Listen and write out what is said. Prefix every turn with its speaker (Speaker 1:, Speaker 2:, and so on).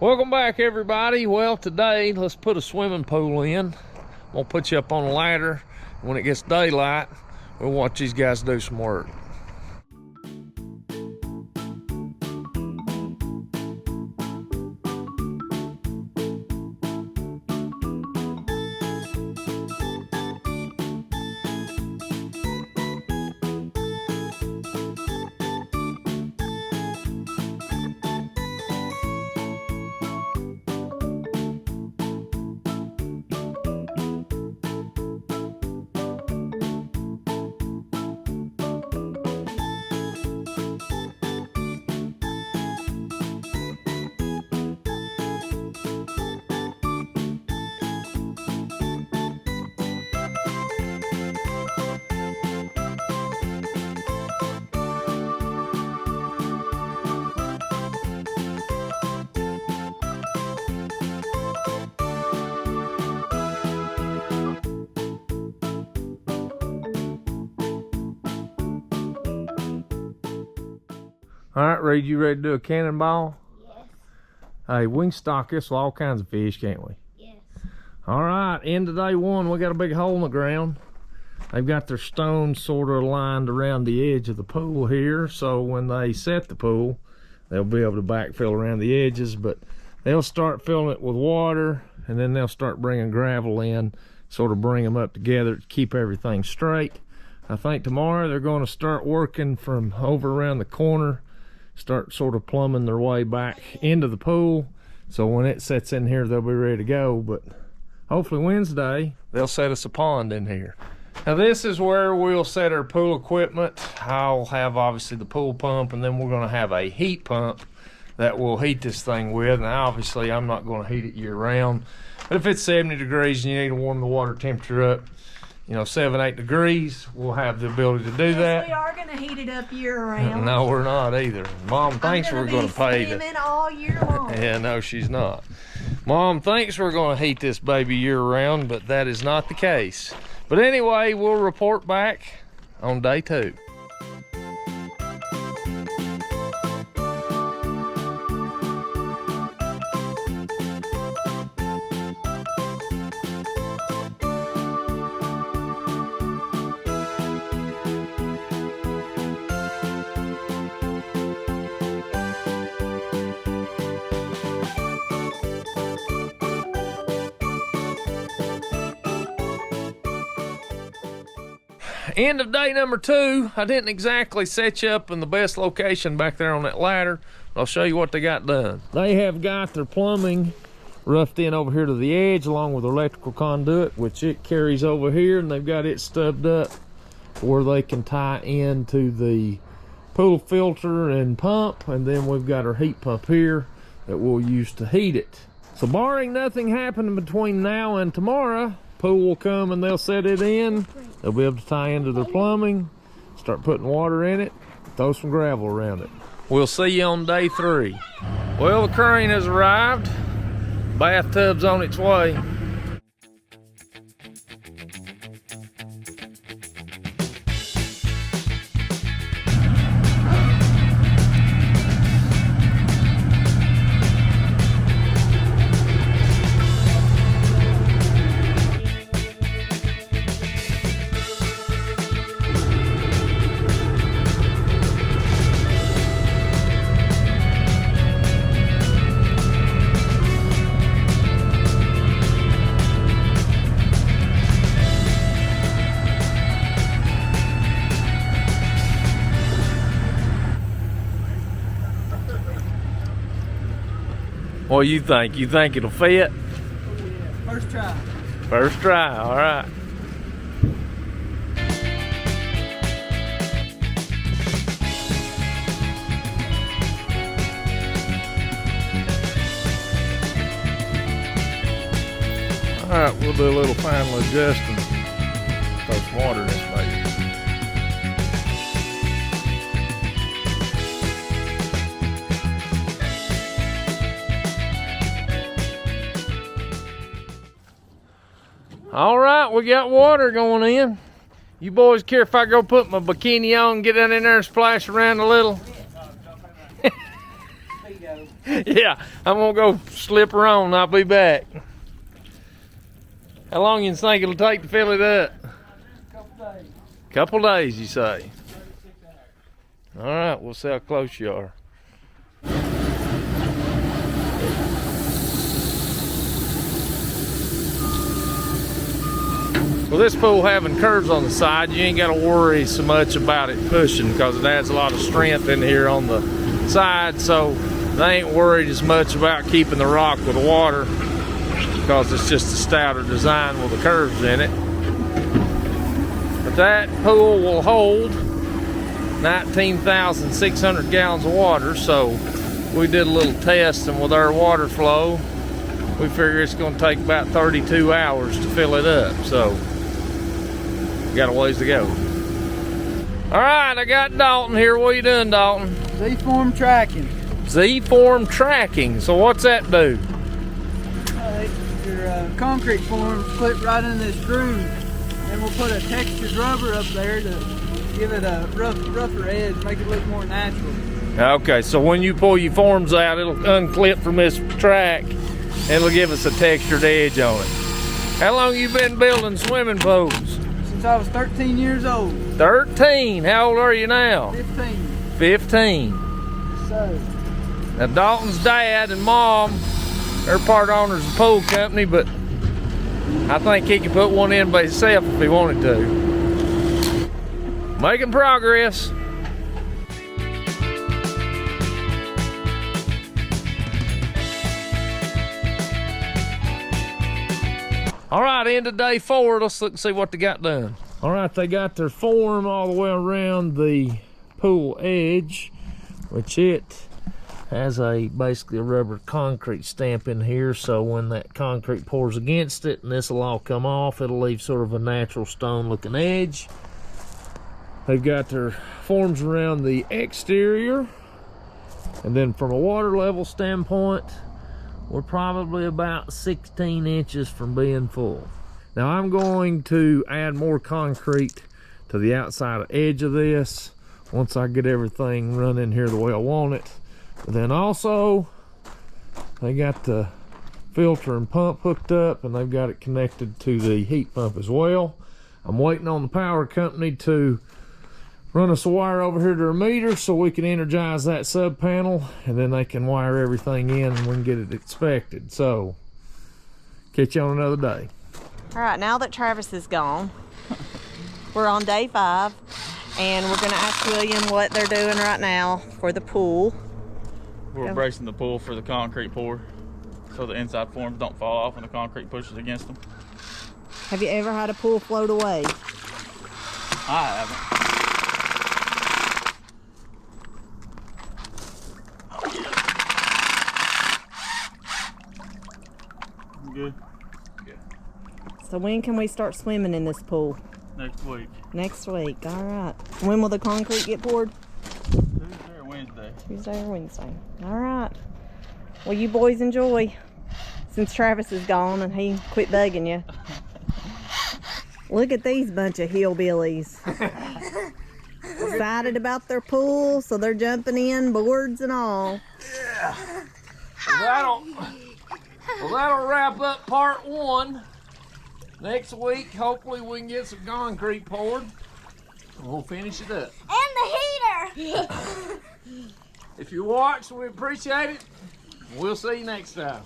Speaker 1: Welcome back, everybody. Well, today let's put a swimming pool in. I'm gonna put you up on a ladder. When it gets daylight, we'll watch these guys do some work. All right, Reed, you ready to do a cannonball?
Speaker 2: Yes.
Speaker 1: Hey, we can stock this with all kinds of fish, can't we?
Speaker 2: Yes.
Speaker 1: All right, end of day one, we got a big hole in the ground. They've got their stones sort of lined around the edge of the pool here, so when they set the pool, they'll be able to backfill around the edges, but they'll start filling it with water, and then they'll start bringing gravel in, sort of bring them up together to keep everything straight. I think tomorrow they're going to start working from over around the corner, start sort of plumbing their way back into the pool, so when it sets in here they'll be ready to go. But hopefully Wednesday they'll set us a pond in here. Now this is where we'll set our pool equipment. I'll have obviously the pool pump, and then we're going to have a heat pump that we'll heat this thing with. Now obviously I'm not going to heat it year round, but if it's 70 degrees and you need to warm the water temperature up, you know, 7-8 degrees, we'll have the ability to do that.
Speaker 2: We are going to heat it up year round.
Speaker 1: No, we're not either. Mom thinks we're going to pay
Speaker 2: to all year long.
Speaker 1: Yeah, no, she's not. Mom thinks we're going to heat this baby year round, but that is not the case. But anyway, we'll report back on day 2. End of day number 2. I didn't exactly set you up in the best location back there on that ladder. I'll show you what they got done. They have got their plumbing roughed in over here to the edge, along with electrical conduit, which it carries over here, and they've got it stubbed up where they can tie into the pool filter and pump, and then we've got our heat pump here that we'll use to heat it. So barring nothing happening between now and tomorrow, pool will come and they'll set it in. They'll be able to tie into their plumbing, start putting water in it, throw some gravel around it. We'll see you on day 3. Well, the crane has arrived. Bathtub's on its way. What do you think? You think it'll fit?
Speaker 3: First try.
Speaker 1: First try, all right. All right, we'll do a little final adjusting. Throw some water in this baby. All right, we got water going in. You boys care if I go put my bikini on, get down in there and splash around a little?
Speaker 3: go.
Speaker 1: Yeah, I'm gonna go slip her on and I'll be back. How long you think it'll take to fill it up?
Speaker 3: Couple days.
Speaker 1: Couple days, you say?
Speaker 3: 36 hours.
Speaker 1: All right, we'll see how close you are. Well, this pool having curves on the side, you ain't got to worry so much about it pushing because it adds a lot of strength in here on the side, so they ain't worried as much about keeping the rock with the water because it's just a stouter design with the curves in it. But that pool will hold 19,600 gallons of water, so we did a little testing with our water flow. We figure it's going to take about 32 hours to fill it up, so we got a ways to go. All right, I got Dalton here. What are you doing, Dalton?
Speaker 3: Z-form tracking.
Speaker 1: Z-form tracking. So what's that do?
Speaker 3: Your concrete forms clip right in this groove, and we'll put a textured rubber up there to give it a rougher edge, make it look more natural.
Speaker 1: Okay, so when you pull your forms out, it'll unclip from this track, and it'll give us a textured edge on it. How long you been building swimming pools?
Speaker 3: Since I was 13 years old.
Speaker 1: 13. How old are you now?
Speaker 3: 15.
Speaker 1: 15.
Speaker 3: So.
Speaker 1: Now Dalton's dad and mom, they're part owners of the pool company, but I think he could put one in by himself if he wanted to. Making progress. All right, end of day 4. Let's look and see what they got done. All right, they got their form all the way around the pool edge, which it has basically a rubber concrete stamp in here, so when that concrete pours against it and this will all come off, it'll leave sort of a natural stone looking edge. They've got their forms around the exterior, and then from a water level standpoint, we're probably about 16 inches from being full. Now I'm going to add more concrete to the outside edge of this once I get everything running here the way I want it. But then also, they got the filter and pump hooked up, and they've got it connected to the heat pump as well. I'm waiting on the power company to run us a wire over here to a meter so we can energize that sub panel, and then they can wire everything in and we can get it inspected. So catch you on another day.
Speaker 2: All right, now that Travis is gone, we're on day 5, and we're gonna ask William what they're doing right now for the pool.
Speaker 4: We're bracing the pool for the concrete pour so the inside forms don't fall off when the concrete pushes against them.
Speaker 2: Have you ever had a pool float away?
Speaker 4: I haven't. Good. Good.
Speaker 2: So when can we start swimming in this pool?
Speaker 4: Next week.
Speaker 2: Next week, all right. When will the concrete get poured?
Speaker 4: Tuesday or Wednesday.
Speaker 2: Tuesday or Wednesday. All right. Well, you boys enjoy, since Travis is gone and he quit bugging you. Look at these bunch of hillbillies. Excited about their pool, so they're jumping in, boards and all.
Speaker 1: Yeah. Well, that'll wrap up part 1. Next week, hopefully we can get some concrete poured, and we'll finish it up.
Speaker 5: And the heater!
Speaker 1: If you watched, we appreciate it. We'll see you next time.